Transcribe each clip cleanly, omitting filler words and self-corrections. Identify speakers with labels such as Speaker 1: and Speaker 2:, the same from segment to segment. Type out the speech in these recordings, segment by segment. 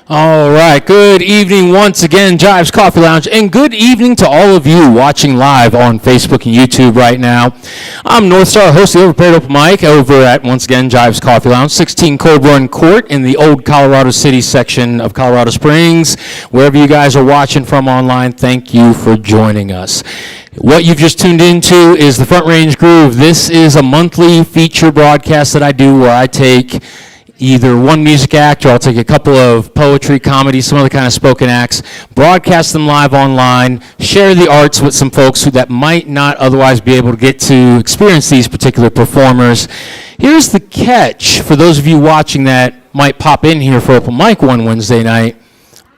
Speaker 1: All right, good evening once again, Jive's Coffee Lounge, and good evening to all of you watching live on Facebook and YouTube right now. I'm Northstar, host of the Overpaired Open Mic over at, once again, Jive's Coffee Lounge, 16 Cold Run Court in the old Colorado City section of Colorado Springs. Wherever you guys are watching from online, thank you for joining us. What you've just tuned into is the Front Range Groove. This is a monthly feature broadcast that I do where I take either one music act, or I'll take a couple of poetry, comedy, some other kind of spoken acts, broadcast them live online, share the arts with some folks that might not otherwise be able to get to experience these particular performers. Here's the catch for those of you watching that might pop in here for open mic one Wednesday night.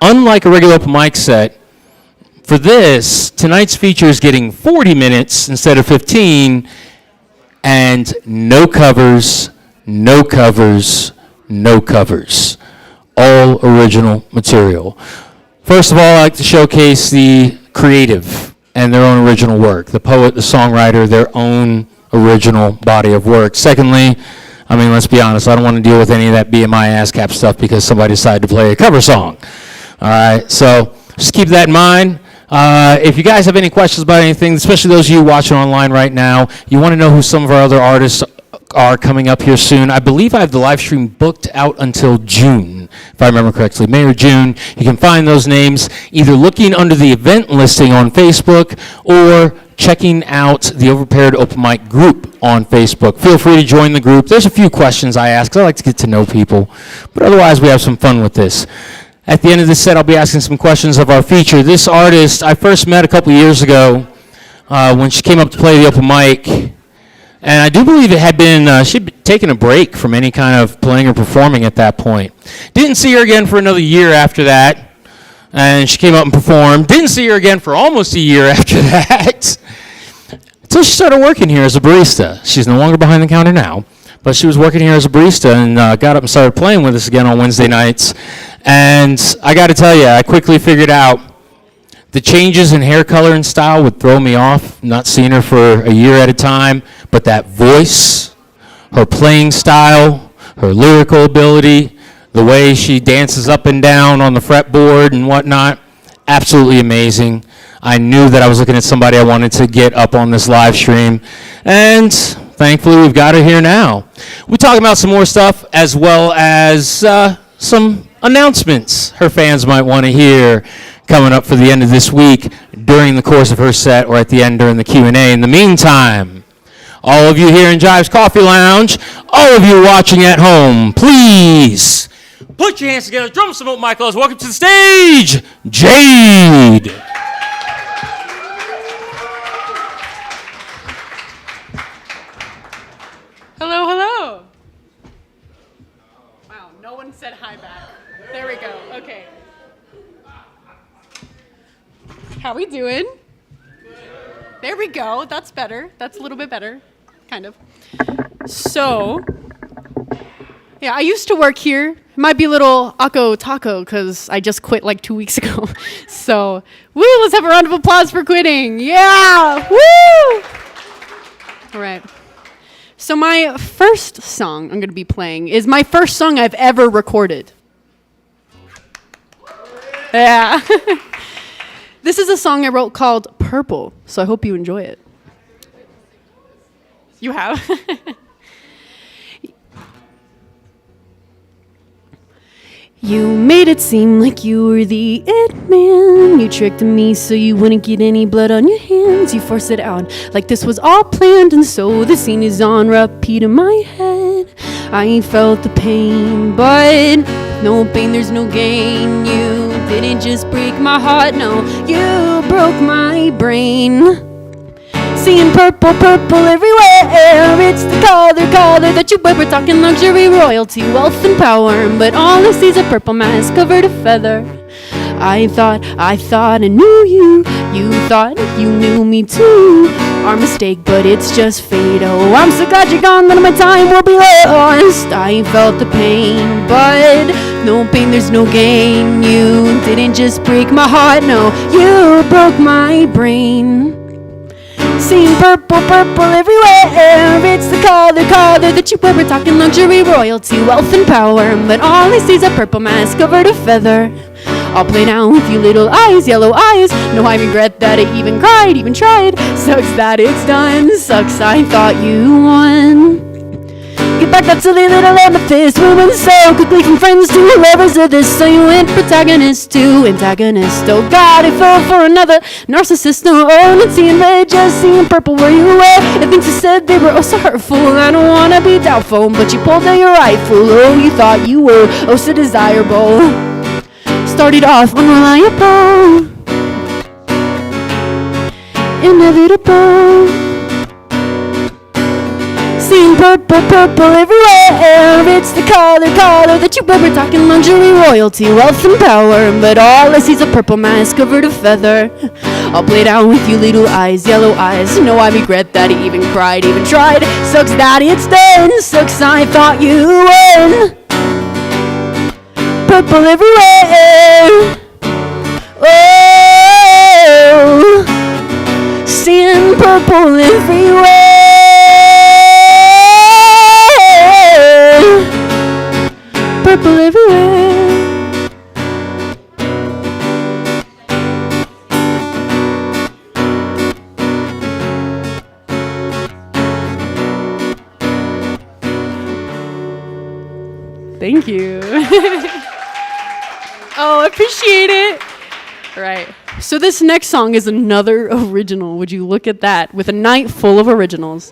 Speaker 1: Unlike a regular open mic set, for this, tonight's feature is getting 40 minutes instead of 15, and no covers, no covers, no covers, all original material. First of all, I like to showcase the creative and their own original work, the poet, the songwriter, their own original body of work. Secondly, I mean, let's be honest, I don't want to deal with any of that BMI ASCAP stuff because somebody decided to play a cover song. All right, so just keep that in mind. If you guys have any questions about anything, especially those of you watching online right now, you want to know who some of our other artists are coming up here soon. I believe I have the live stream booked out until June, if I remember correctly, May or June. You can find those names either looking under the event listing on Facebook or checking out the Overpaired Open Mic group on Facebook. Feel free to join the group. There's a few questions I ask, 'cause I like to get to know people, but otherwise we have some fun with this. At the end of this set, I'll be asking some questions of our feature. This artist I first met a couple years ago when she came up to play the open mic. And I do believe it had been, she'd taken a break from any kind of playing or performing at that point. Didn't see her again for another year after that. And she came up and performed. Didn't see her again for almost a year after that. Until she started working here as a barista. She's no longer behind the counter now. But she was working here as a barista and got up and started playing with us again on Wednesday nights. And I got to tell you, I quickly figured out the changes in hair color and style would throw me off, not seeing her for a year at a time, but that voice, her playing style, her lyrical ability, the way she dances up and down on the fretboard and whatnot, absolutely amazing. I knew that I was looking at somebody I wanted to get up on this live stream, and thankfully we've got her here now. We're talking about some more stuff as well as some announcements her fans might want to hear coming up for the end of this week during the course of her set or at the end during the Q&A. In the meantime, all of you here in Jive's Coffee Lounge, all of you watching at home, please put your hands together, drum some open mic. Welcome to the stage, JAYD.
Speaker 2: Hello, hello. Wow, no one said hi back. There we go, okay. How we doing? Good. There we go. That's better. That's a little bit better, kind of. So, yeah, I used to work here. It might be a little Akko Taco because I just quit like 2 weeks ago. So, woo, let's have a round of applause for quitting. Yeah, woo! All right. So my first song I'm going to be playing is my first song I've ever recorded. Yeah. This is a song I wrote called Purple, so I hope you enjoy it. You have? You made it seem like you were the it man. You tricked me so you wouldn't get any blood on your hands. You forced it out like this was all planned, and so the scene is on repeat in my head. I felt the pain, but no pain, there's no gain. You didn't just break my heart, no, you broke my brain. Seeing purple, purple everywhere. It's the color that you wear. We're talking luxury, royalty, wealth, and power. But all I see is a purple mask covered a feather. I thought I knew you. You thought you knew me too. Our mistake, but it's just fate. Oh, I'm so glad you're gone. None of my time will be lost. I felt the pain, but no pain, there's no gain. You didn't just break my heart, no, you broke my brain. Seeing purple, purple everywhere. It's the color, color that you wear. We're talking luxury, royalty, wealth, and power. But all I see is a purple mask covered a feather. I'll play now with you little eyes, yellow eyes. No, I regret that I even cried, even tried. Sucks that it's done, sucks I thought you won. Get back that silly little amethyst. We went so quickly from friends to lovers of this. So you went protagonist to antagonist. Oh God, I fell for another narcissist. No, oh, not seeing red, just seeing purple where you were. And things you said, they were oh so hurtful. I don't wanna be doubtful, but you pulled out your rifle. Oh, you thought you were oh so desirable. Started off unreliable, inevitable. Seeing purple, purple everywhere. It's the color, color that you wear. We're talking luxury, royalty, wealth, and power. But all I see is a purple mask covered a feather. I'll play down with you little eyes, yellow eyes. No, I regret that I even cried, even tried. Sucks that it's done, sucks I thought you won. Purple everywhere. Oh, seeing purple everywhere. Purple everywhere. Thank you. Oh, I appreciate it. All right. So this next song is another original. Would you look at that? With a night full of originals.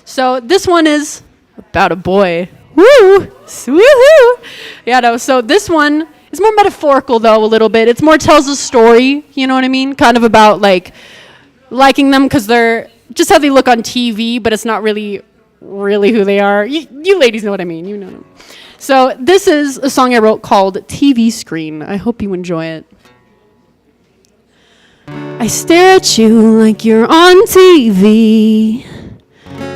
Speaker 2: So this one is about a boy. Woo! Woohoo! Yeah, no, so this one is more metaphorical, though, a little bit. It's more tells a story, you know what I mean? Kind of about, like, liking them because they're just how they look on TV, but it's not really who they are. You ladies know what I mean. You know them. So this is a song I wrote called TV Screen. I hope you enjoy it. I stare at you like you're on TV.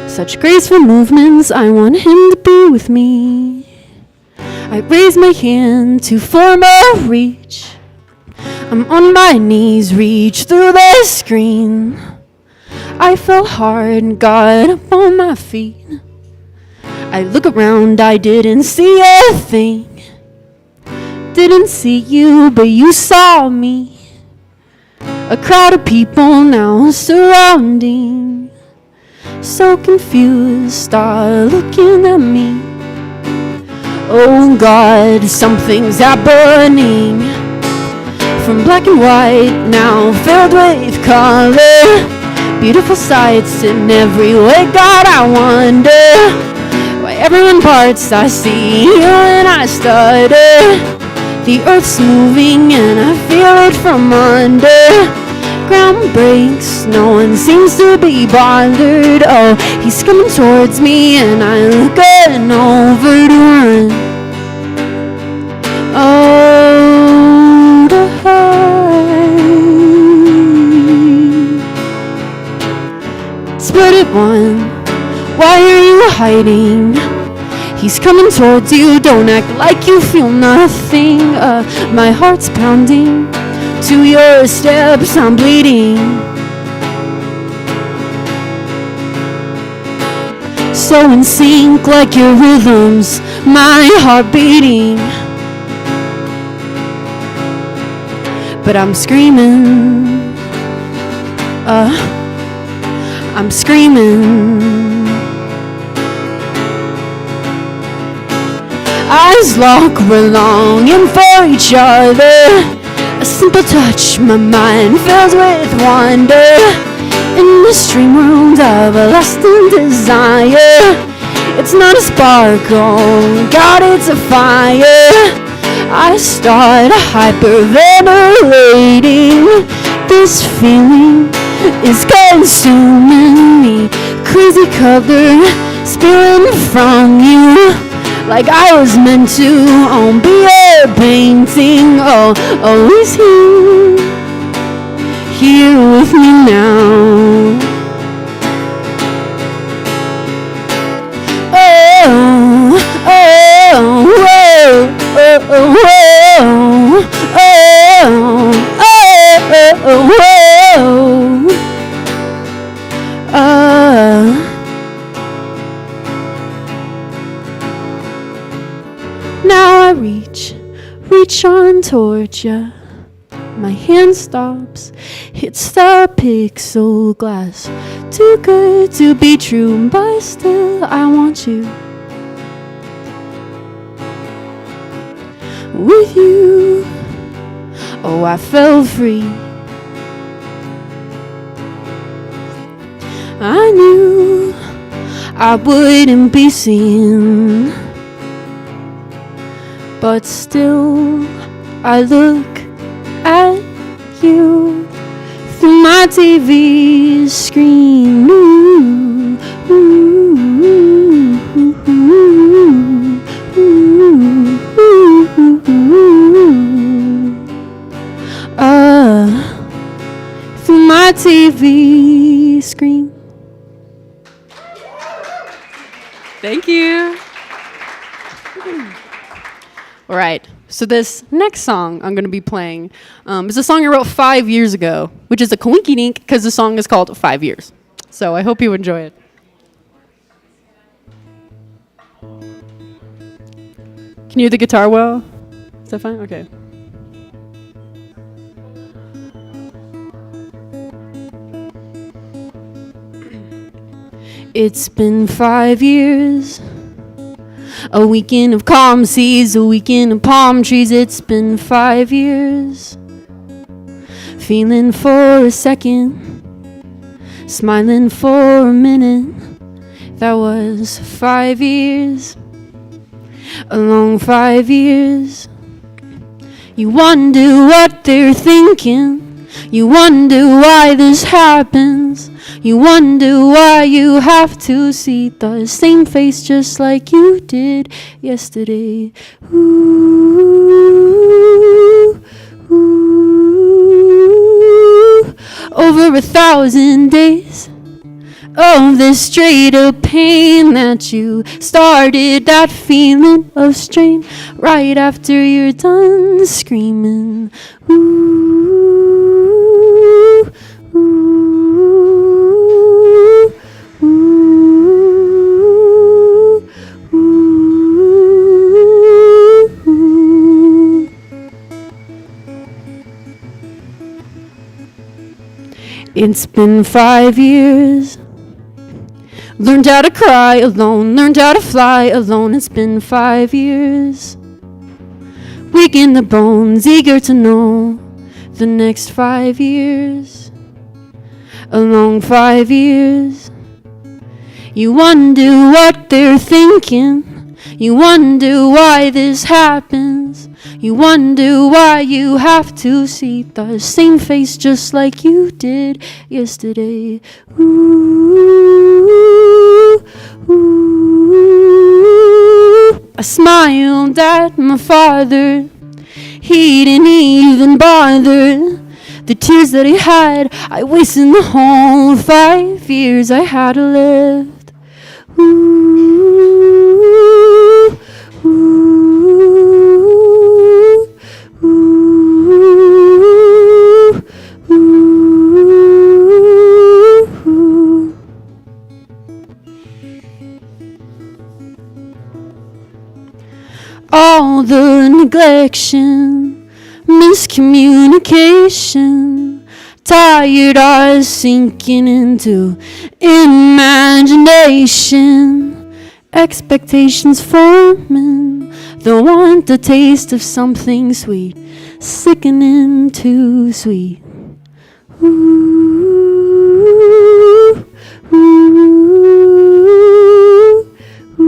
Speaker 2: Such graceful movements, I want him to be with me. I raise my hand to form a reach. I'm on my knees, reach through the screen. I fell hard and got up on my feet. I look around, I didn't see a thing. Didn't see you, but you saw me. A crowd of people now surrounding. So confused, start looking at me. Oh God, something's happening. From black and white, now filled with color. Beautiful sights in every way. God, I wonder why everyone parts. I see you and I stutter. The earth's moving and I feel it from under. Ground breaks, no one seems to be bothered. Oh, he's coming towards me and I look over to run. Oh, to hide. Split it one, why are you hiding? He's coming towards you, don't act like you feel nothing. My heart's pounding. To your steps, I'm bleeding. So in sync like your rhythms, my heart beating. But I'm screaming. I'm screaming. Eyes lock, we're longing for each other. A simple touch, my mind fills with wonder. In the stream rooms of a lasting desire. It's not a sparkle, God, it's a fire. I start hyperventilating. This feeling is consuming me. Crazy color spilling from you. Like I was meant to be a painting. Oh, he's here with me now. torch, my hand stops, hits the pixel glass. Too good to be true, but still I want you. With you, oh, I fell free. I knew I wouldn't be seen, but still I look at you through my TV screen. Ooh, ooh, ooh, ooh, through my TV screen. Thank you. All right. So this next song I'm going to be playing is a song I wrote 5 years ago, which is a coinky-dink because the song is called 5 Years. So I hope you enjoy it. Can you hear the guitar well? Is that fine? Okay. It's been 5 years. A weekend of calm seas, a weekend of palm trees. It's been 5 years. Feeling for a second, smiling for a minute. That was 5 years. A long 5 years. You wonder what they're thinking. You wonder why this happens. You wonder why you have to see the same face just like you did yesterday. Ooh, ooh. Over 1,000 days of this straight up pain that you started, that feeling of strain right after you're done screaming. Ooh, ooh. It's been 5 years. Learned how to cry alone, learned how to fly alone. It's been 5 years. Weak in the bones, eager to know the next 5 years. A long 5 years. You wonder what they're thinking. You wonder why this happens. You wonder why you have to see the same face just like you did yesterday. Ooh, ooh. I smiled at my father. He didn't even bother. The tears that he had, I wasted the whole 5 years I had left. Ooh, ooh, ooh, ooh. All the neglection, miscommunication, tired eyes sinking into imagination, expectations forming, the want the taste of something sweet, sickening too sweet. Ooh, ooh, ooh, ooh.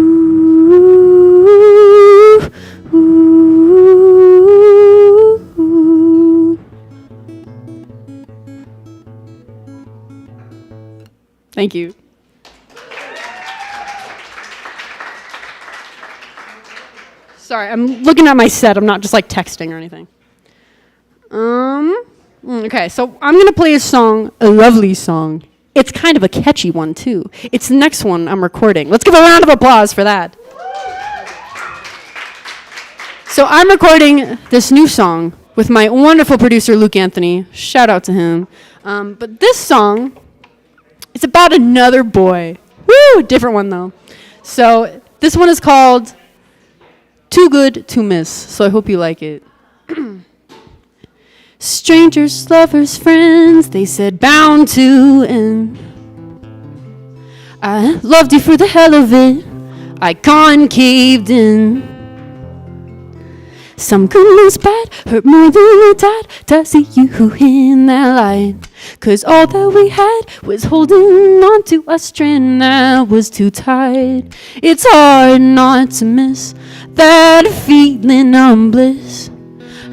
Speaker 2: Thank you. Sorry, I'm looking at my set. I'm not just like texting or anything. Okay, so I'm gonna play a song, a lovely song. It's kind of a catchy one too. It's the next one I'm recording. Let's give a round of applause for that. So I'm recording this new song with my wonderful producer, Luke Anthony. Shout out to him. But this song, it's about another boy. Woo, different one though. So this one is called Too Good to Miss. So I hope you like it. Strangers, lovers, friends, they said bound to end. I loved you for the hell of it, I concaved in. Some good news bad, hurt more than a dad to see you in that light. 'Cause all that we had was holding on to a strand that was too tight. It's hard not to miss that feeling of bliss.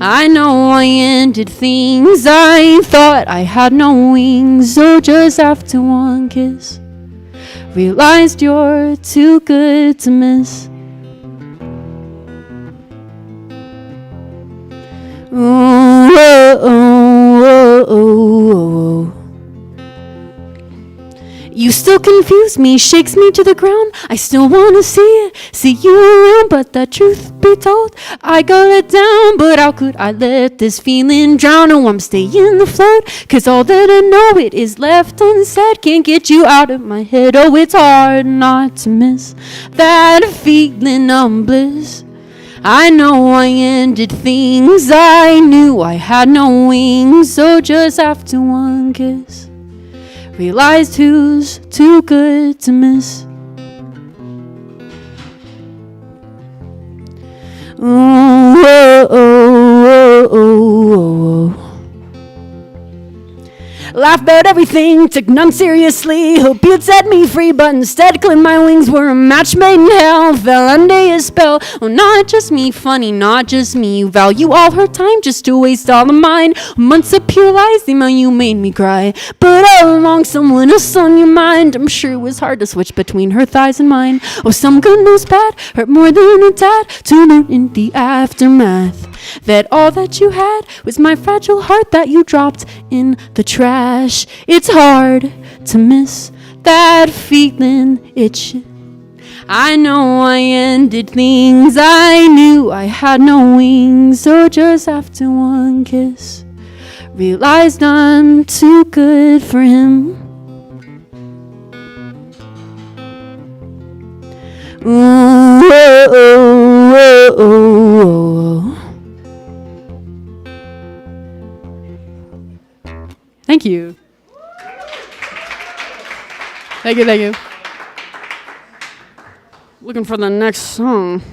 Speaker 2: I know I ended things, I thought I had no wings. So just after one kiss, realized you're too good to miss. Oh, oh, oh, oh, oh. You still confuse me, shakes me to the ground. I still wanna see you around, but the truth be told, I got let down. But how could I let this feeling drown? Oh, I'm staying afloat, 'cause all that I know it is left unsaid. Can't get you out of my head. Oh, it's hard not to miss that feeling of bliss. I know I ended things, I knew I had no wings. So just after one kiss, realized who's too good to miss. Oh, oh, oh, oh, oh, oh. Laughed about everything, took none seriously. Hope you'd set me free, but instead claimed my wings were a match made in hell. Fell under your spell. Oh, not just me, funny, not just me. You value all her time just to waste all of mine. Months of pure lies, the amount you made me cry. But all along, someone else on your mind. I'm sure it was hard to switch between her thighs and mine. Oh, some good news bad, hurt more than a dad. To learn in the aftermath that all that you had was my fragile heart that you dropped in the trash. It's hard to miss that feeling itch. I know I ended things, I knew I had no wings. So just after one kiss, realized I'm too good for him. Ooh, oh, oh, oh, oh, oh. Thank you. Thank you, thank you. Looking for the next song.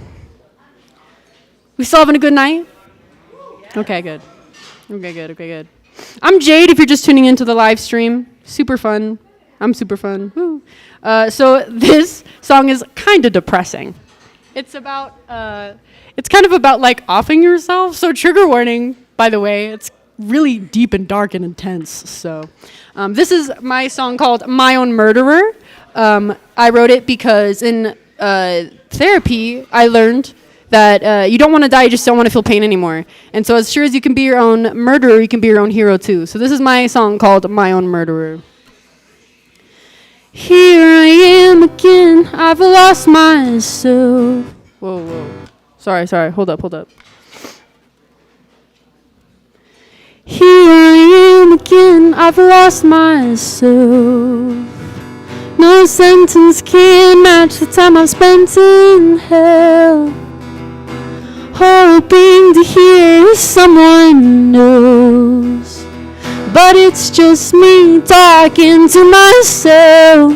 Speaker 2: We still having a good night? Okay, good. Okay, good. I'm JAYD if you're just tuning into the live stream. Super fun. I'm super fun. Woo. So this song is kind of depressing. It's about, it's kind of about like offing yourself. So trigger warning, by the way, it's really deep and dark and intense. So this is my song called My Own Murderer. I wrote it because in therapy, I learned that you don't want to die, you just don't want to feel pain anymore. And so as sure as you can be your own murderer, you can be your own hero too. So this is my song called My Own Murderer. Here I am again, I've lost myself. Whoa. Sorry, hold up. Here I am again, I've lost myself. No sentence can match the time I've spent in hell, hoping to hear someone knows. But it's just me talking to myself.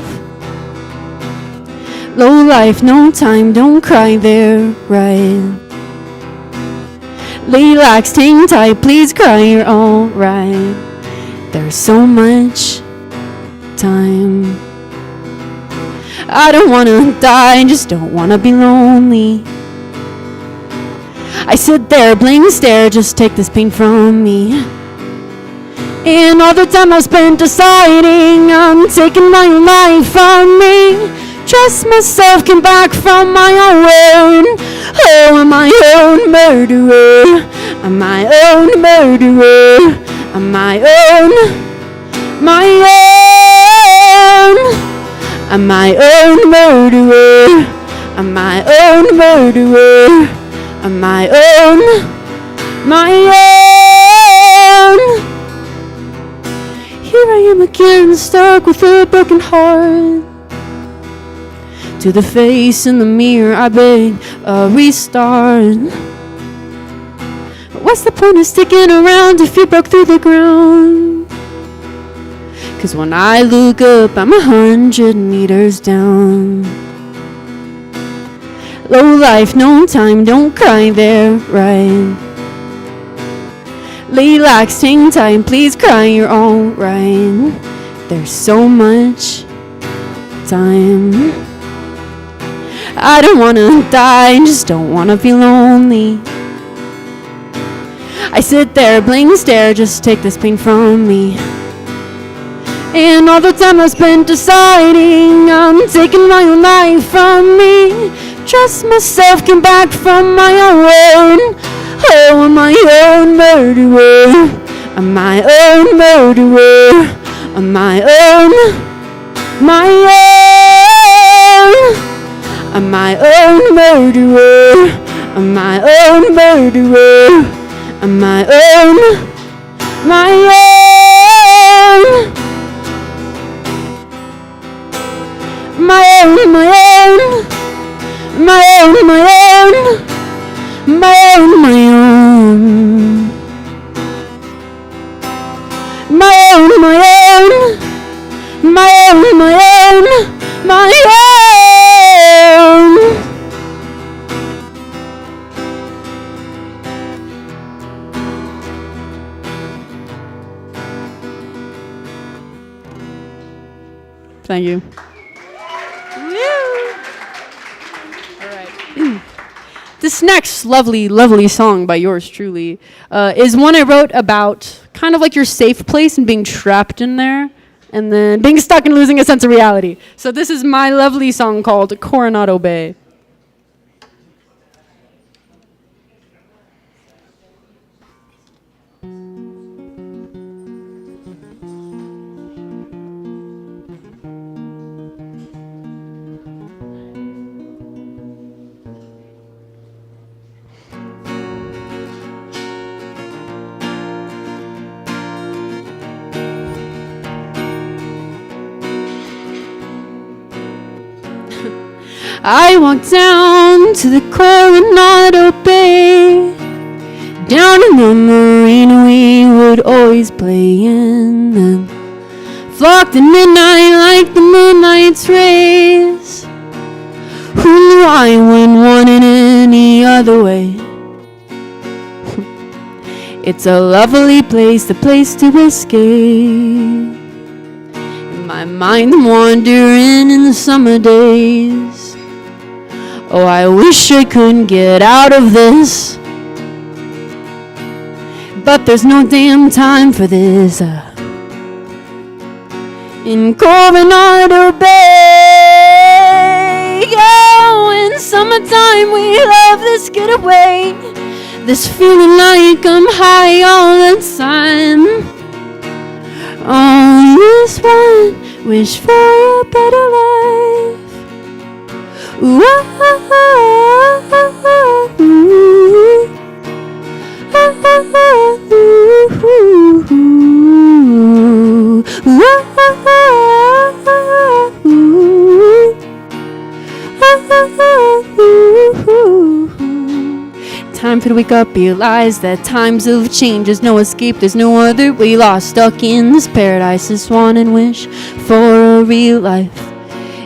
Speaker 2: Low life, no time, don't cry, they're right. Relax, hang tight, please cry, you're alright. There's so much time. I don't wanna die, just don't wanna be lonely. I sit there, blink, stare, just take this pain from me. And all the time I spent deciding I'm taking my own life from me. Trust myself, came back from my own wound. Oh, I'm my own murderer. I'm my own murderer. I'm my own. I'm my own murderer. I'm my own murderer. I'm my own. Here I am again, stuck with a broken heart. To the face in the mirror, I beg a restart. What's the point of sticking around if you broke through the ground? 'Cause when I look up, I'm 100 meters down. Low life, no time, don't cry there, right? Relax, hang tight, please cry, you're alright. There's so much time. I don't wanna die, just don't wanna be lonely. I sit there, blank stare, just take this pain from me. And all the time I spent deciding I'm taking my own life from me. Trust myself, came back from my own. Oh, I'm my own murderer. I'm my own murderer. I'm my own. I'm my own murderer. I'm my own murderer. I'm my own. My own. My own, my own. My own, my own. My own, my own. My own, my own. My own, my own. My own. Thank you. This next lovely, lovely song by yours truly is one I wrote about kind of like your safe place and being trapped in there and then being stuck and losing a sense of reality. So this is my lovely song called Coronado Bay. I walked down to the Coronado Bay. Down in the marina we would always play in, and flocked at midnight like the moonlight's rays. Who knew I wouldn't want it any other way? It's a lovely place, a place to escape. In my mind I'm wandering in the summer days. Oh, I wish I couldn't get out of this, but there's no damn time for this. In Coronado Bay, oh, in summertime we love this getaway. This feeling like I'm high all the time. Oh, this one wish for a better life. Ooh, ah, ah, ah, ah, ah, ooh. Ah, ah, ah, ooh, ooh, ooh. Ah, ah, ah, ah, ooh. Ah, ah, ah, ooh, ooh. Time for to wake up, realize that times of change, there's no escape, there's no other way. Lost, stuck in this paradise, this one and wish for a real life.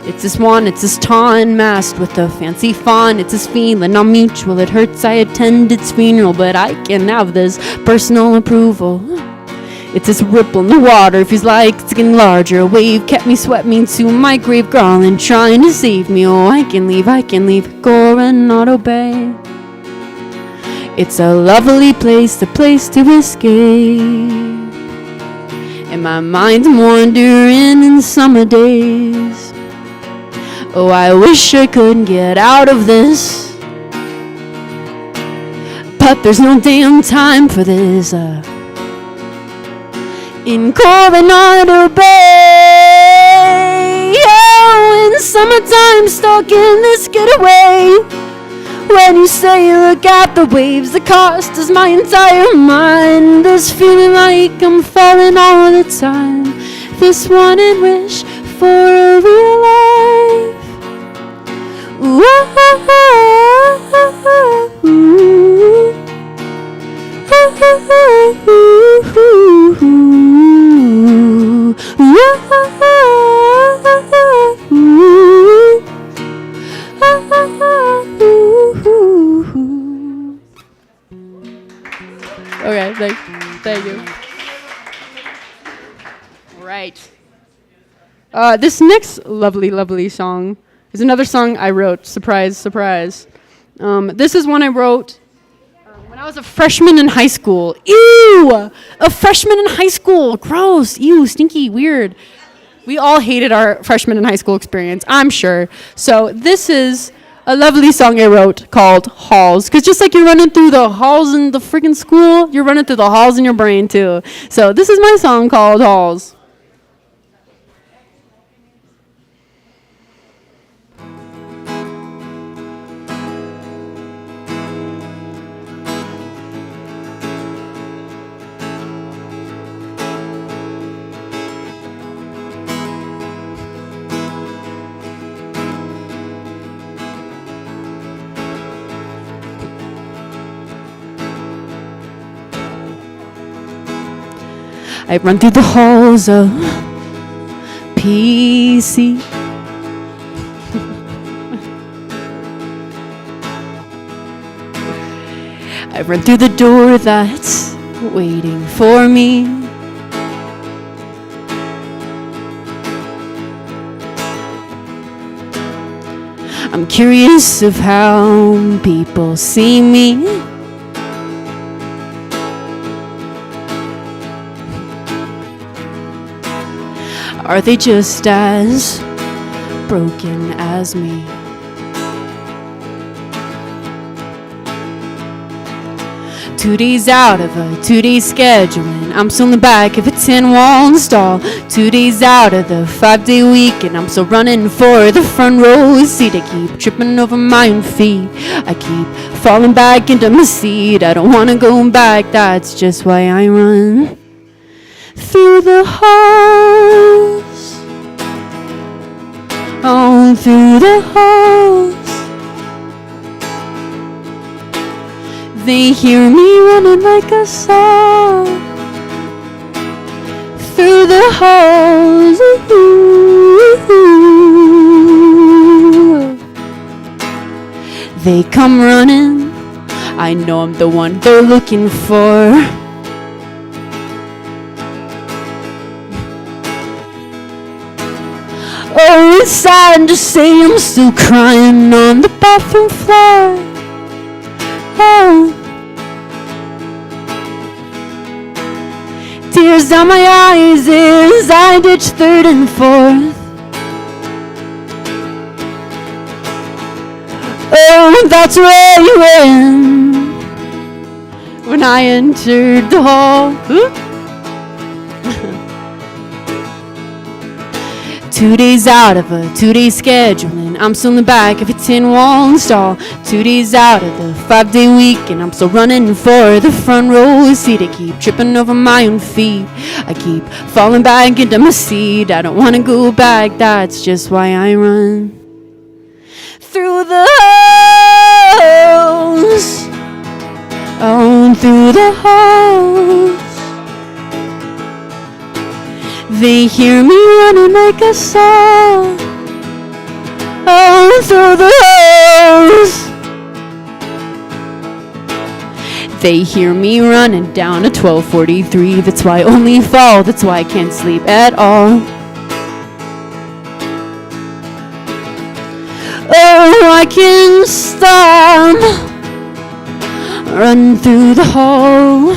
Speaker 2: It's this one, it's this taunt masked with a fancy font. It's this feeling not mutual, it hurts. I attend its funeral, but I can have this personal approval. It's this ripple in the water, feels like it's getting larger. A wave kept me sweating to my grave, crawling, trying to save me. Oh, I can leave Coronado Bay. It's a lovely place, a place to escape. In my mind I'm wandering in the summer days. Oh, I wish I couldn't get out of this, but there's no damn time for this. In Coronado Bay, oh, in summertime stuck in this getaway. When you say look at the waves, the cost is my entire mind. This feeling like I'm falling all the time. This one and wish for a real life. Ooh, ah, ah, ah, ah, ooh. Ah, Okay, thank you. All right. This next lovely song is another song I wrote. Surprise, surprise. This is one I wrote when I was a freshman in high school. Ew! A freshman in high school. Gross. Ew, stinky, weird. We all hated our freshman in high school experience, I'm sure. So this is a lovely song I wrote called Halls. Because just like you're running through the halls in the freaking school, you're running through the halls in your brain too. So this is my song called Halls. I run through the halls of PC. I run through the door that's waiting for me. I'm curious of how people see me. Are they just as broken as me? Two days out of a 2-day schedule, and I'm still in the back of a 10-wall install. 2 days out of the 5-day week, and I'm still running for the front row seat. I keep tripping over my own feet. I keep falling back into my seat. I don't want to go back, that's just why I run through the halls, on through the halls. They hear me running like a song through the halls. Ooh. They come running, I know I'm the one they're looking for. Oh, it's sad to say I'm still crying on the bathroom floor. Oh, tears down my eyes as I ditch third and fourth. Oh, that's where you went when I entered the hall. Ooh. 2 days out of a 2-day schedule, and I'm still in the back of a 10-wall install. 2 days out of the 5-day week, and I'm still running for the front row seat. I keep tripping over my own feet. I keep falling back into my seat. I don't want to go back, that's just why I run through the halls, on through the halls. They hear me running like a song, all through the halls. They hear me running down a 1243. That's why I only fall, that's why I can't sleep at all. Oh, I can't stop, run through the hall.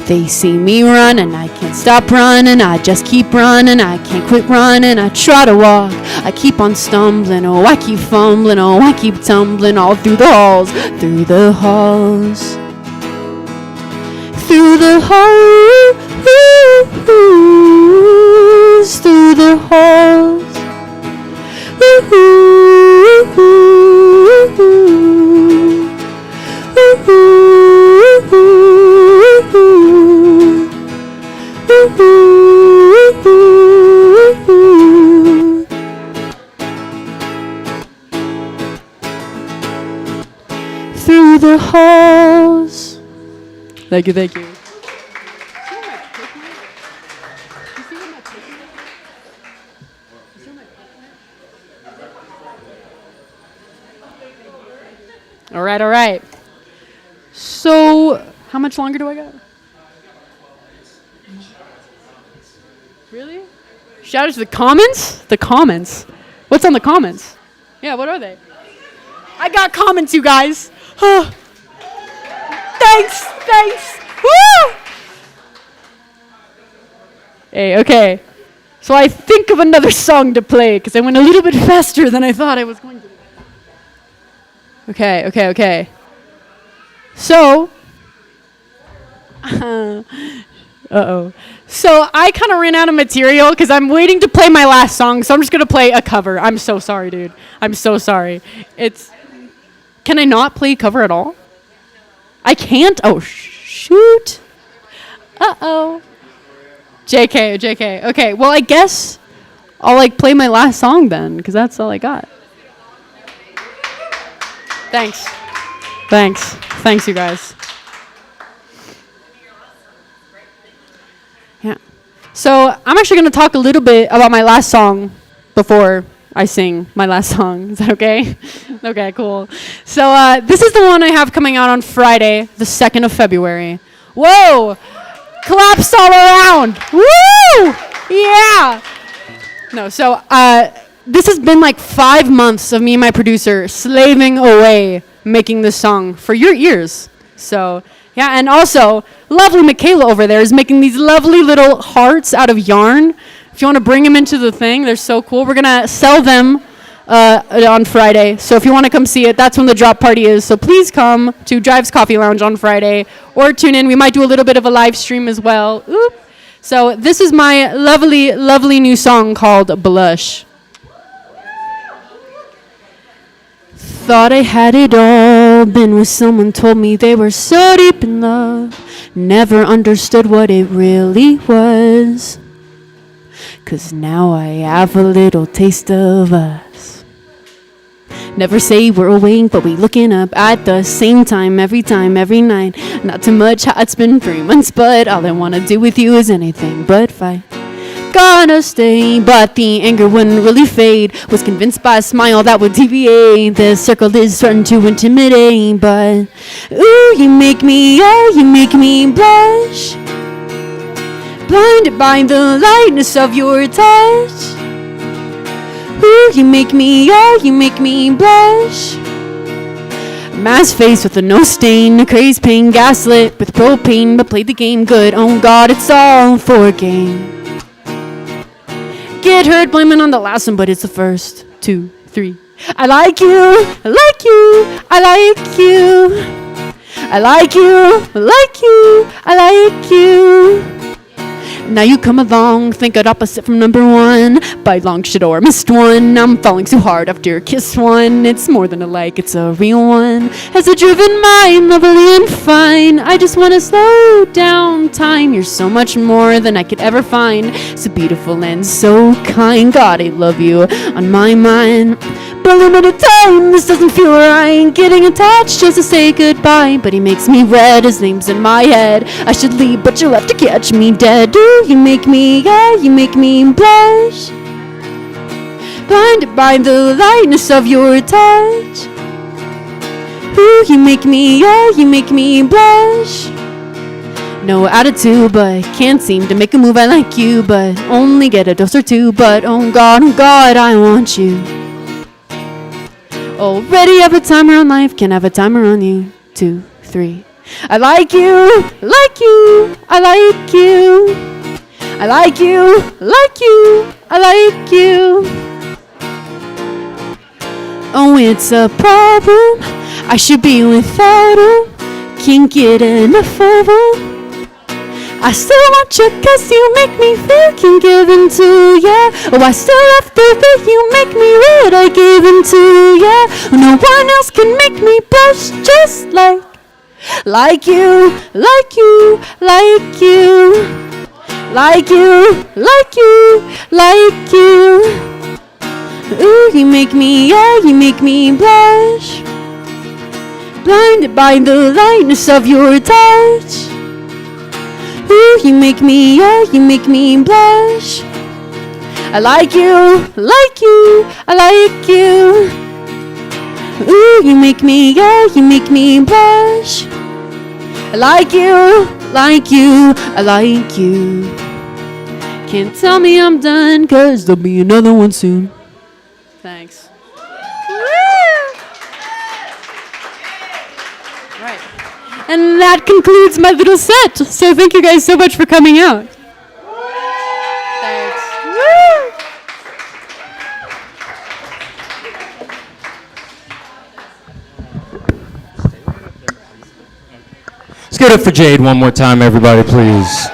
Speaker 2: They see me running, I can't stop running, I just keep running, I can't quit running, I try to walk, I keep on stumbling, oh I keep fumbling, oh I keep tumbling all through the halls, through the halls, through the halls, through the halls, through the halls. Thank you, thank you. All right, all right. So, how much longer do I got? Really? Shout out to the comments? The comments. What's on the comments? Yeah, what are they? I got comments, you guys. Thanks. Woo! Hey, okay. So I think of another song to play because I went a little bit faster than I thought I was going to. Okay. So, uh-oh. So I kind of ran out of material because I'm waiting to play my last song, so I'm just going to play a cover. I'm so sorry, dude. I'm so sorry. Can I not play cover at all? I can't? Oh, shoot. Uh-oh. JK. Okay, well, I guess I'll, play my last song then, because that's all I got. Thanks, you guys. Yeah. So I'm actually going to talk a little bit about my last song before I sing my last song. Is that okay? Okay, cool. So this is the one I have coming out on Friday, the 2nd of February. Whoa! Claps all around. Woo! Yeah. No, so this has been 5 months of me and my producer slaving away making this song for your ears. So, yeah, and also lovely Michaela over there is making these lovely little hearts out of yarn. If you want to bring them into the thing, they're so cool. We're going to sell them on Friday. So if you want to come see it, that's when the drop party is. So please come to Jive's Coffee Lounge on Friday or tune in. We might do a little bit of a live stream as well. Oop. So this is my lovely, lovely new song called Blush. Thought I had it all, been with someone told me they were so deep in love. Never understood what it really was. 'Cause now I have a little taste of us. Never say we're awake, but we looking up at the same time, every night. Not too much, it's been 3 months, but all I wanna do with you is anything but fight. Gotta stay, but the anger wouldn't really fade. Was convinced by a smile that would deviate. The circle is starting to intimidate, but ooh, you make me blush. Blinded by the lightness of your touch. Ooh, you make me blush. Mask face with a no stain, a crazed pain, gaslit with propane, but played the game good. Oh God, it's all for gain. Get hurt blaming on the last one, but it's the first 2, 3. I like you, I like you, I like you. I like you, I like you, I like you. Now you come along, think it opposite from number 1. By long shit or missed one. I'm falling so hard after your kiss one. It's more than a like, it's a real one. Has a driven mind, lovely and fine. I just wanna slow down time. You're so much more than I could ever find. So beautiful and so kind. God, I love you on my mind. But limited time, this doesn't feel right. Getting attached just to say goodbye. But he makes me red, his name's in my head. I should leave, but you'll have to catch me dead. Ooh, you make me blush. Blinded by the lightness of your touch. Ooh, you make me blush. No attitude, but can't seem to make a move. I like you, but only get a dose or two. But oh God, I want you. Already have a timer on life, can have a timer on you. 2, 3. I like you, like you, I like you. I like you, like you, I like you. Oh, it's a problem, I should be without him. Can't get enough of him. I still want you 'cause you make me feel, can't give in to ya. Oh, I still love the way you make me red, I give in to ya. No one else can make me blush just like you, like you, like you. Like you, like you, like you. Ooh, you make me blush. Blinded by the lightness of your touch. Ooh, you make me blush. I like you, I like you. Ooh, you make me blush. I like you, like you, I like you. Can't tell me I'm done, 'cause there'll be another one soon. Thanks. Right. And that concludes my little set. So thank you guys so much for coming out. Thanks. Woo!
Speaker 1: Let's get it for JAYD one more time, everybody, please.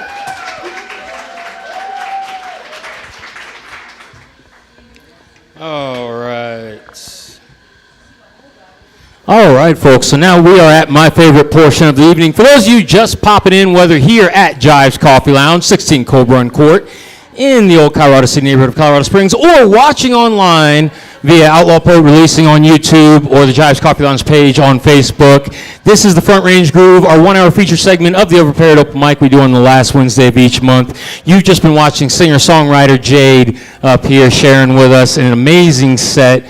Speaker 1: All right, folks, so now we are at my favorite portion of the evening. For those of you just popping in, whether here at Jive's Coffee Lounge, 16 Cold Run Court, in the old Colorado City neighborhood of Colorado Springs, or watching online via Outlaw Poet releasing on YouTube or the Jive's Coffee Lounge page on Facebook, this is the Front Range Groove, our 1-hour feature segment of the Overpaired Open Mic we do on the last Wednesday of each month. You've just been watching singer-songwriter JAYD up here sharing with us an amazing set.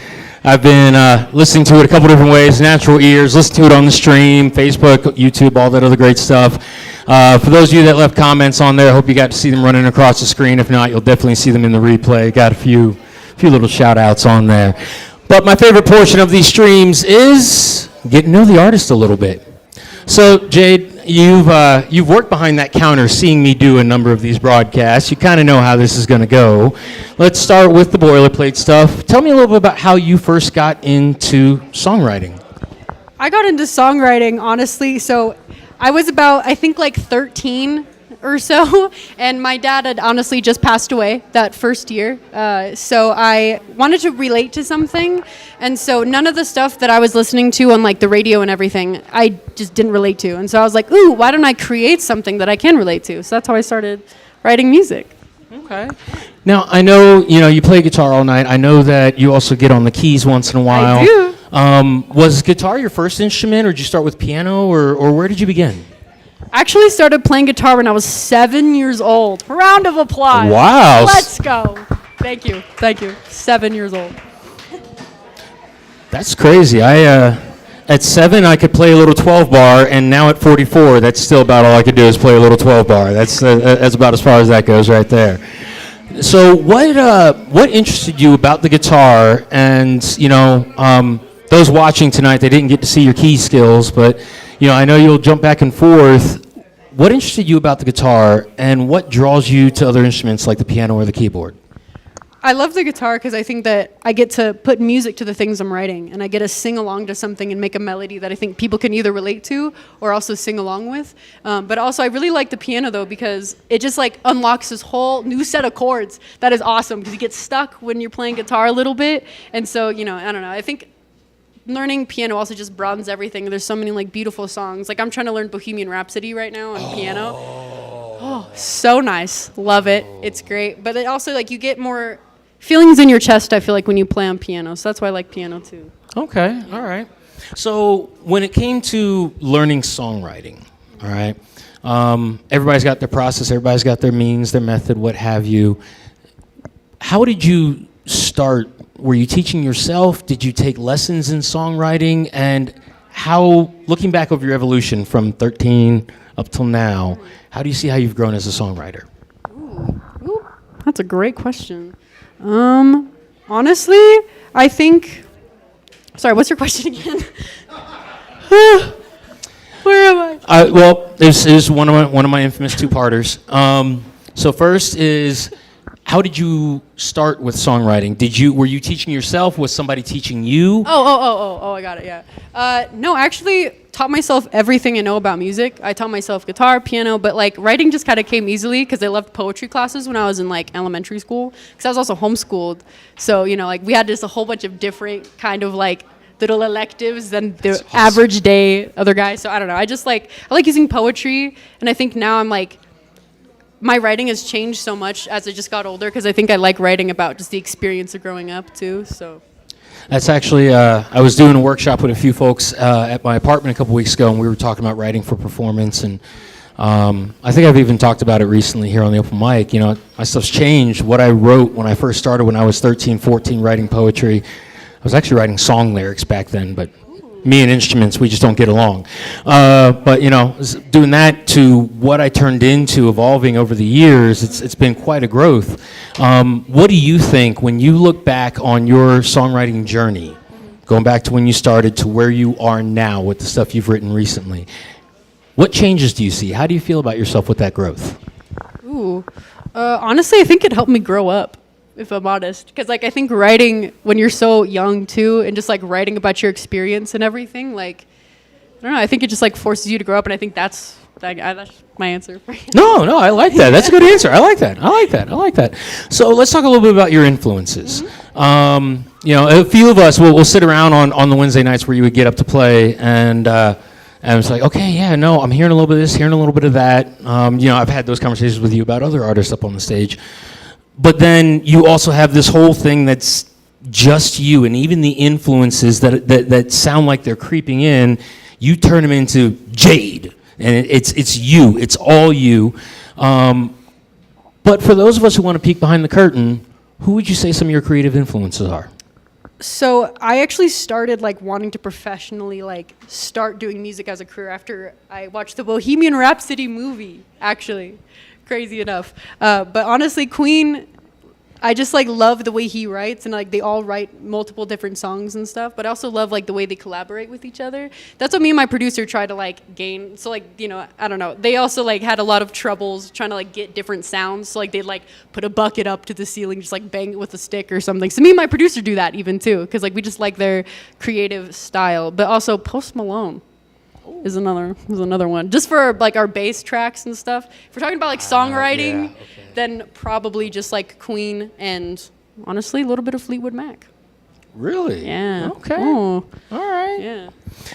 Speaker 1: I've been listening to it a couple different ways, natural ears, listen to it on the stream, Facebook, YouTube, all that other great stuff. For those of you that left comments on there, I hope you got to see them running across the screen. If not, you'll definitely see them in the replay. Got a few little shout outs on there. But my favorite portion of these streams is getting to know the artist a little bit. So JAYD, you've worked behind that counter seeing me do a number of these broadcasts. You kind of know how this is going to go. Let's start with the boilerplate stuff. Tell me a little bit about how you first got into songwriting.
Speaker 2: I got into songwriting, honestly, so I was about, I think, like 13 or so, and my dad had honestly just passed away that first year, so I wanted to relate to something, and so none of the stuff that I was listening to on like the radio and everything, I just didn't relate to, and so I was like, ooh, why don't I create something that I can relate to? So that's how I started writing music.
Speaker 1: Okay. Now, I know, you play guitar all night. I know that you also get on the keys once in a while.
Speaker 2: I do.
Speaker 1: Was guitar your first instrument, or did you start with piano, or where did you begin?
Speaker 2: I actually started playing guitar when I was 7 years old. Round of applause.
Speaker 1: Wow.
Speaker 2: Let's go. Thank you. 7 years old.
Speaker 1: That's crazy. At 7, I could play a little 12-bar, and now at 44, that's still about all I could do is play a little 12-bar. That's about as far as that goes right there. So what interested you about the guitar? And, those watching tonight, they didn't get to see your key skills, but, I know you'll jump back and forth. What interested you about the guitar, and what draws you to other instruments like the piano or the keyboard?
Speaker 2: I love the guitar because I think that I get to put music to the things I'm writing, and I get to sing along to something and make a melody that I think people can either relate to or also sing along with. But also, I really like the piano, though, because it just like unlocks this whole new set of chords that is awesome, because you get stuck when you're playing guitar a little bit. And so, I don't know. I think learning piano also just broadens everything. There's so many like beautiful songs. Like I'm trying to learn Bohemian Rhapsody right now on piano. Oh, so nice. Love it. It's great. But it also, like, you get more feelings in your chest, I feel like, when you play on piano. So that's why I like piano too.
Speaker 1: Okay, all right. So when it came to learning songwriting, all right, everybody's got their process, everybody's got their means, their method, what have you. How did you start? Were you teaching yourself? Did you take lessons in songwriting? And how, looking back over your evolution from 13 up till now, how do you see how you've grown as a songwriter?
Speaker 2: Ooh, that's a great question. Honestly, I think... Sorry, what's your question again? Where am I?
Speaker 1: Well, this is one of my infamous two-parters. So first is, how did you start with songwriting? Were you teaching yourself? Was somebody teaching you?
Speaker 2: Oh, I got it, yeah. No, I actually taught myself everything I know about music. I taught myself guitar, piano, but like writing just kind of came easily because I loved poetry classes when I was in like elementary school, because I was also homeschooled. So, like we had just a whole bunch of different kind of like little electives than the average day other guy. So I don't know. I like using poetry, and I think now I'm like, my writing has changed so much as I just got older, because I think I like writing about just the experience of growing up too. So
Speaker 1: that's actually, I was doing a workshop with a few folks at my apartment a couple weeks ago, and we were talking about writing for performance, and I think I've even talked about it recently here on the open mic. My stuff's changed. What I wrote when I first started when I was 13, 14 writing poetry, I was actually writing song lyrics back then, but me and instruments, we just don't get along. But doing that to what I turned into, evolving over the years, it's been quite a growth. What do you think when you look back on your songwriting journey, going back to when you started to where you are now with the stuff you've written recently? What changes do you see? How do you feel about yourself with that growth?
Speaker 2: Ooh, honestly, I think it helped me grow up, if I'm honest. Because, I think writing when you're so young, too, and just, writing about your experience and everything, I don't know, I think it just, forces you to grow up, and I think that's my answer.
Speaker 1: No, I like that. That's a good answer. I like that. So let's talk a little bit about your influences. A few of us will sit around on the Wednesday nights where you would get up to play, and it's like, okay, yeah, no, I'm hearing a little bit of this, hearing a little bit of that. I've had those conversations with you about other artists up on the stage. But then you also have this whole thing that's just you, and even the influences that sound like they're creeping in, you turn them into JAYD, and it's you, it's all you. But for those of us who want to peek behind the curtain, who would you say some of your creative influences are?
Speaker 2: So I actually started wanting to professionally start doing music as a career after I watched the Bohemian Rhapsody movie, actually. Crazy enough. But honestly, Queen, I just love the way he writes, and they all write multiple different songs and stuff, but I also love the way they collaborate with each other. That's what me and my producer try to gain. So I don't know. They also had a lot of troubles trying to get different sounds. So they'd put a bucket up to the ceiling, just bang it with a stick or something. So me and my producer do that even too, because we just like their creative style. But also Post Malone is another one. Just for our bass tracks and stuff. If we're talking about songwriting, then probably just Queen and honestly a little bit of Fleetwood Mac.
Speaker 1: Really?
Speaker 2: Yeah.
Speaker 1: Okay.
Speaker 2: Oh.
Speaker 1: All right.
Speaker 2: Yeah.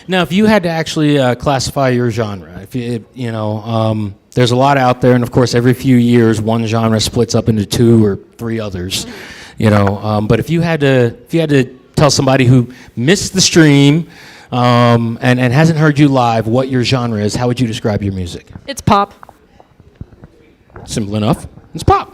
Speaker 1: Now, if you had to actually classify your genre, if there's a lot out there, and of course, every few years, one genre splits up into two or three others. But if you had to tell somebody who missed the stream and hasn't heard you live what your genre is, how would you describe your music?
Speaker 2: It's pop.
Speaker 1: Simple enough. It's pop.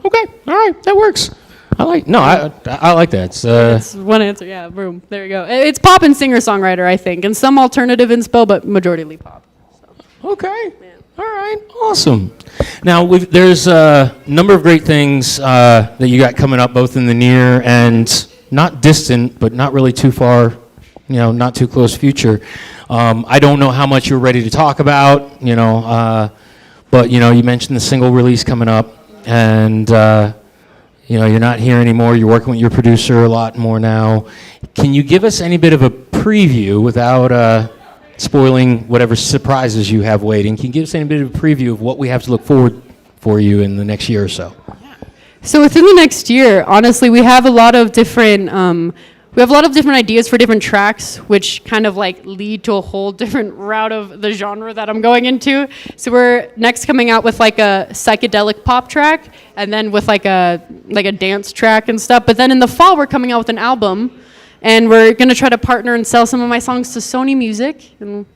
Speaker 1: Okay. All right. That works. I like that.
Speaker 2: It's one answer. Yeah. Boom. There you go. It's pop and singer-songwriter, I think, and some alternative inspo, but majority pop. So.
Speaker 1: Okay.
Speaker 2: Yeah.
Speaker 1: All right. Awesome. Now, there's a number of great things that you got coming up, both in the near and not distant, but not really too far, not too close future. I don't know how much you're ready to talk about, but, you mentioned the single release coming up, and, you're not here anymore. You're working with your producer a lot more now. Can you give us any bit of a preview without spoiling whatever surprises you have waiting? Can you give us any bit of a preview of what we have to look forward for you in the next year or so?
Speaker 2: So within the next year, honestly, we have a lot of different ideas for different tracks, which kind of lead to a whole different route of the genre that I'm going into. So we're next coming out with a psychedelic pop track, and then with a dance track and stuff. But then in the fall, we're coming out with an album, and we're gonna try to partner and sell some of my songs to Sony Music. And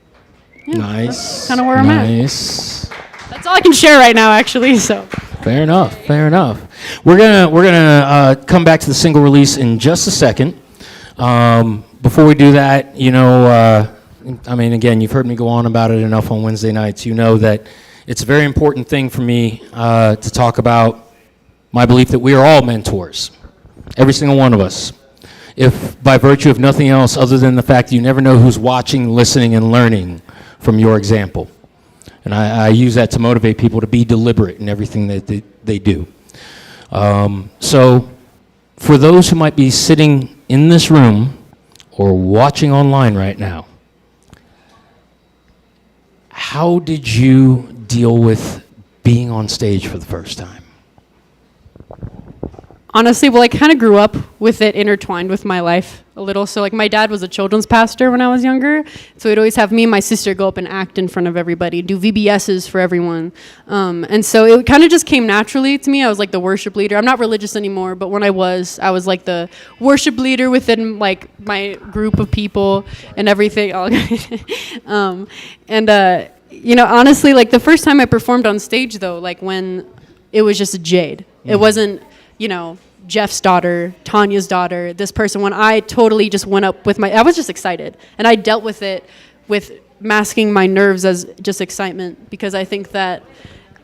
Speaker 1: nice.
Speaker 2: Kind of where I'm at.
Speaker 1: Nice.
Speaker 2: That's all I can share right now, actually. So.
Speaker 1: Fair enough. We're gonna come back to the single release in just a second. Before we do that, again, you've heard me go on about it enough on Wednesday nights. You know that it's a very important thing for me to talk about my belief that we are all mentors, every single one of us. If by virtue of nothing else other than the fact that you never know who's watching, listening, and learning from your example. And I use that to motivate people to be deliberate in everything that they do. So for those who might be sitting in this room or watching online right now, how did you deal with being on stage for the first time?
Speaker 2: Honestly, well, I kind of grew up with it intertwined with my life a little. So, my dad was a children's pastor when I was younger. So he'd always have me and my sister go up and act in front of everybody, do VBSs for everyone. And so it kind of just came naturally to me. I was the worship leader. I'm not religious anymore, but when I was the worship leader within my group of people and everything. Honestly, the first time I performed on stage though, when it was just a JAYD. It wasn't, Jeff's daughter, Tanya's daughter, this person, when I totally just went up with I was just excited. And I dealt with it with masking my nerves as just excitement, because I think that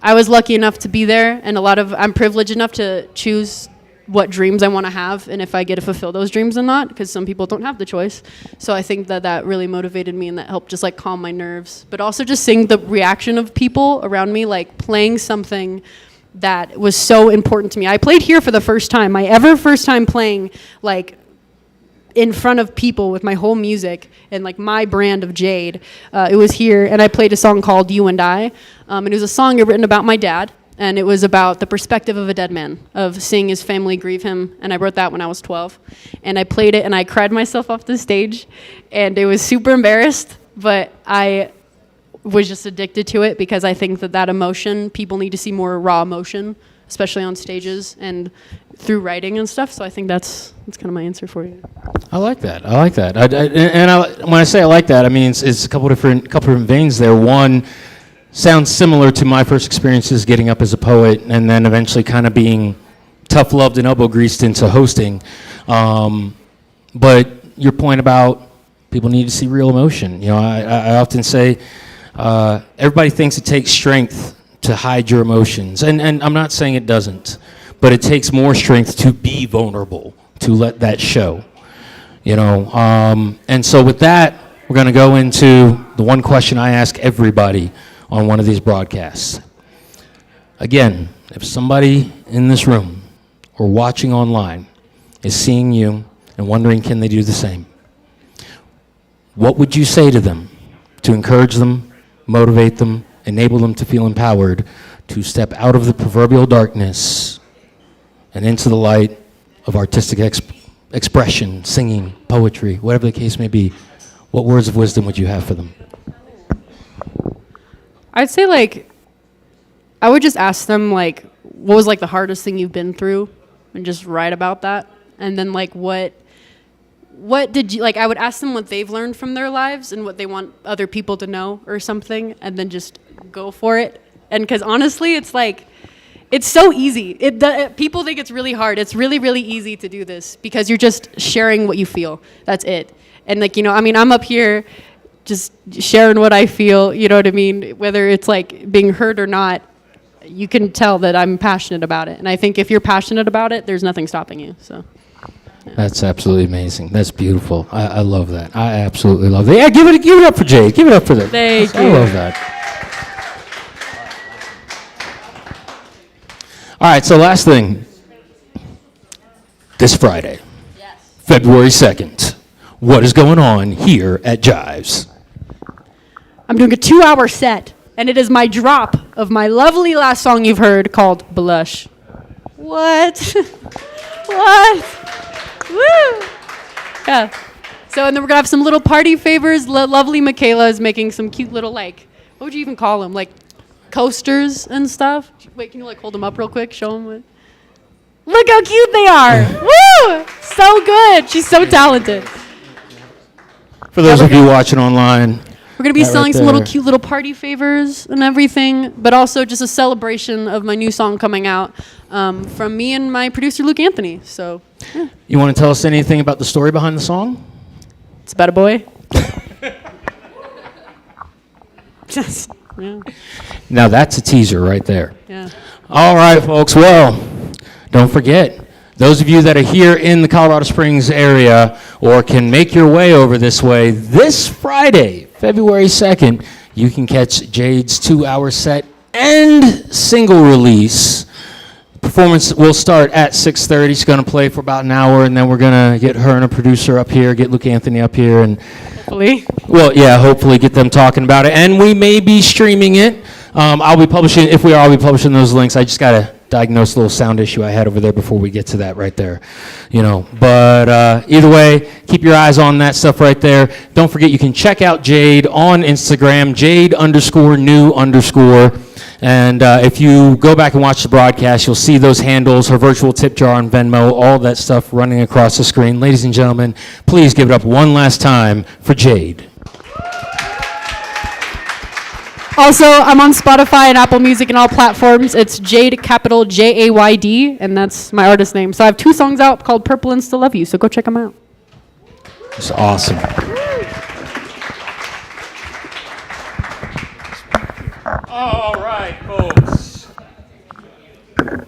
Speaker 2: I was lucky enough to be there, and I'm privileged enough to choose what dreams I want to have and if I get to fulfill those dreams or not, because some people don't have the choice. So I think that really motivated me, and that helped just like calm my nerves. But also just seeing the reaction of people around me, like playing something that was so important to me. I played here for the first time, my first time playing like in front of people with my whole music and like my brand of JAYD. It was here, and I played a song called You and I. And it was a song written about my dad. And it was about the perspective of a dead man, of seeing his family grieve him. And I wrote that when I was 12. And I played it, and I cried myself off the stage. And it was super embarrassed, but I was just addicted to it, because I think that emotion, people need to see more raw emotion, especially on stages and through writing and stuff. So I think that's kind of my answer for you.
Speaker 1: I like that. When I say I like that, I mean it's a couple different veins there. One sounds similar to my first experiences getting up as a poet, and then eventually kind of being tough loved and elbow greased into hosting. But your point about people need to see real emotion. I often say everybody thinks it takes strength to hide your emotions, and I'm not saying it doesn't, but it takes more strength to be vulnerable, to let that show. And so with that, we're going to go into the one question I ask everybody on one of these broadcasts. Again, if somebody in this room or watching online is seeing you and wondering can they do the same, what would you say to them to encourage them, motivate them, enable them to feel empowered to step out of the proverbial darkness and into the light of artistic expression, singing, poetry, whatever the case may be? What words of wisdom would you have for them?
Speaker 2: I'd say I would just ask them what was the hardest thing you've been through, and just write about that. And then what did you I would ask them what they've learned from their lives and what they want other people to know or something, and then just go for it. And because honestly, it's it's so easy. People think it's really hard. It's really, really easy to do this, because you're just sharing what you feel. That's it. And I'm up here just sharing what I feel, you know what I mean? Whether it's being heard or not, you can tell that I'm passionate about it. And I think if you're passionate about it, there's nothing stopping you. So yeah.
Speaker 1: That's absolutely amazing. That's beautiful. I love that. I absolutely love that. Yeah, give it up for JAYD. Give it up for that.
Speaker 2: Thank you.
Speaker 1: I love that. All right, so last thing. This Friday, February 2nd, what is going on here at Jives?
Speaker 2: I'm doing a 2-hour set, and it is my drop of my lovely last song you've heard called Blush. What? What? Woo! Yeah. So, and then we're going to have some little party favors. Lovely Michaela is making some cute little, what would you even call them? Coasters and stuff. Wait, can you hold them up real quick? Show them what. Look how cute they are. Woo! So good. She's so talented.
Speaker 1: For those of you watching online,
Speaker 2: we're going to be selling some cute little party favors and everything, but also just a celebration of my new song coming out from me and my producer, Luke Anthony. So, yeah.
Speaker 1: You want to tell us anything about the story behind the song?
Speaker 2: It's about a boy. Just, yeah.
Speaker 1: Now that's a teaser right there.
Speaker 2: Yeah.
Speaker 1: All right, folks. Well, don't forget, those of you that are here in the Colorado Springs area or can make your way over this way, this Friday, February 2nd, you can catch JAYD's 2-hour set and single release. Performance will start at 6:30. She's going to play for about an hour, and then we're going to get her and a producer up here, get Luke Anthony up here, and
Speaker 2: hopefully.
Speaker 1: Well, yeah, hopefully get them talking about it. And we may be streaming it. I'll be publishing, if we are, I'll be publishing those links. I just got to diagnose a little sound issue I had over there before we get to that right there. But either way, keep your eyes on that stuff right there. Don't forget, you can check out JAYD on Instagram, JAYD_new_. And if you go back and watch the broadcast, you'll see those handles, her virtual tip jar on Venmo, all that stuff running across the screen. Ladies and gentlemen, please give it up one last time for JAYD.
Speaker 2: Also, I'm on Spotify and Apple Music and all platforms. It's JAYD, capital JAYD, and that's my artist name. So I have 2 songs out called Purple and Still Love You, so go check them out.
Speaker 1: It's awesome. All right, folks.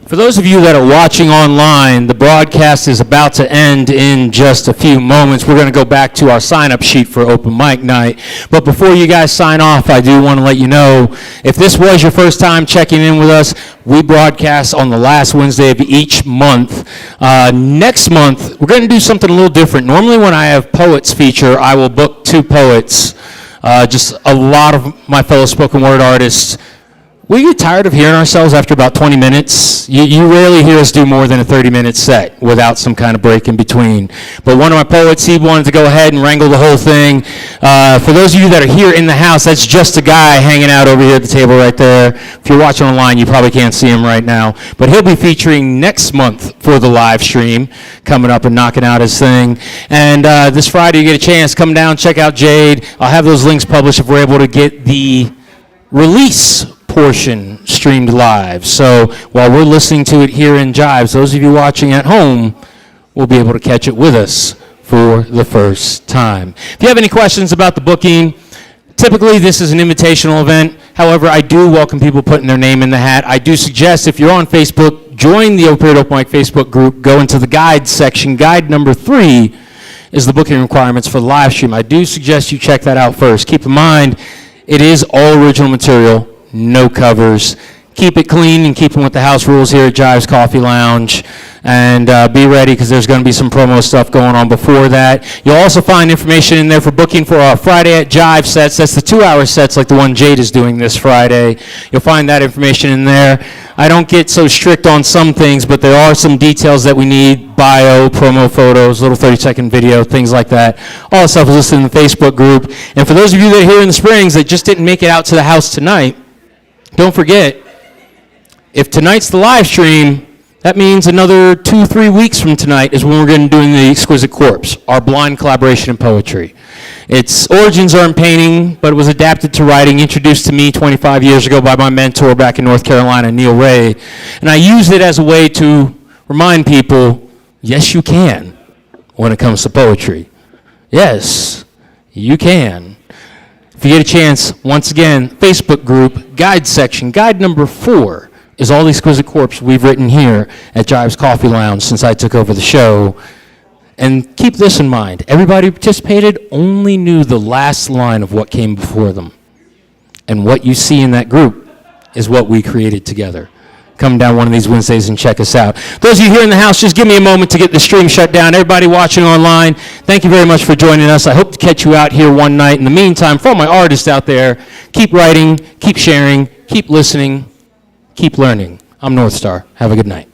Speaker 1: For those of you that are watching online, the broadcast is about to end in just a few moments. We're going to go back to our sign-up sheet for open mic night. But before you guys sign off, I do want to let you know, if this was your first time checking in with us, we broadcast on the last Wednesday of each month. Next month, we're going to do something a little different. Normally when I have poets feature, I will book 2 poets. Just a lot of my fellow spoken word artists. We get tired of hearing ourselves after about 20 minutes. You rarely hear us do more than a 30-minute set without some kind of break in between. But one of my poets, he wanted to go ahead and wrangle the whole thing. For those of you that are here in the house, that's just a guy hanging out over here at the table right there. If you're watching online, you probably can't see him right now. But he'll be featuring next month for the live stream, coming up and knocking out his thing. And this Friday, you get a chance, come down, check out JAYD. I'll have those links published if we're able to get the release portion streamed live. So while we're listening to it here in Jives, those of you watching at home will be able to catch it with us for the first time. If you have any questions about the booking, typically this is an invitational event. However, I do welcome people putting their name in the hat. I do suggest if you're on Facebook, join the Open Mic Facebook group, go into the guide section. Guide number 3 is the booking requirements for the live stream. I do suggest you check that out first. Keep in mind, it is all original material. No covers. Keep it clean and keep them with the house rules here at Jives Coffee Lounge. And be ready because there's going to be some promo stuff going on before that. You'll also find information in there for booking for our Friday at Jive sets. That's the 2-hour sets like the one JAYD is doing this Friday. You'll find that information in there. I don't get so strict on some things, but there are some details that we need. Bio, promo photos, little 30-second video, things like that. All the stuff is listed in the Facebook group. And for those of you that are here in the Springs that just didn't make it out to the house tonight, don't forget, if tonight's the live stream, that means another 2-3 weeks from tonight is when we're going to be doing the Exquisite Corpse, our blind collaboration in poetry. Its origins are in painting, but it was adapted to writing, introduced to me 25 years ago by my mentor back in North Carolina, Neil Ray. And I used it as a way to remind people, yes, you can when it comes to poetry. Yes, you can. If you get a chance, once again, Facebook group, guide section, guide number 4 is all the Exquisite Corpse we've written here at Jives Coffee Lounge since I took over the show. And keep this in mind, everybody who participated only knew the last line of what came before them. And what you see in that group is what we created together. Come down one of these Wednesdays and check us out. Those of you here in the house, just give me a moment to get the stream shut down. Everybody watching online, thank you very much for joining us. I hope to catch you out here one night. In the meantime, for all my artists out there, keep writing, keep sharing, keep listening, keep learning. I'm North Star. Have a good night.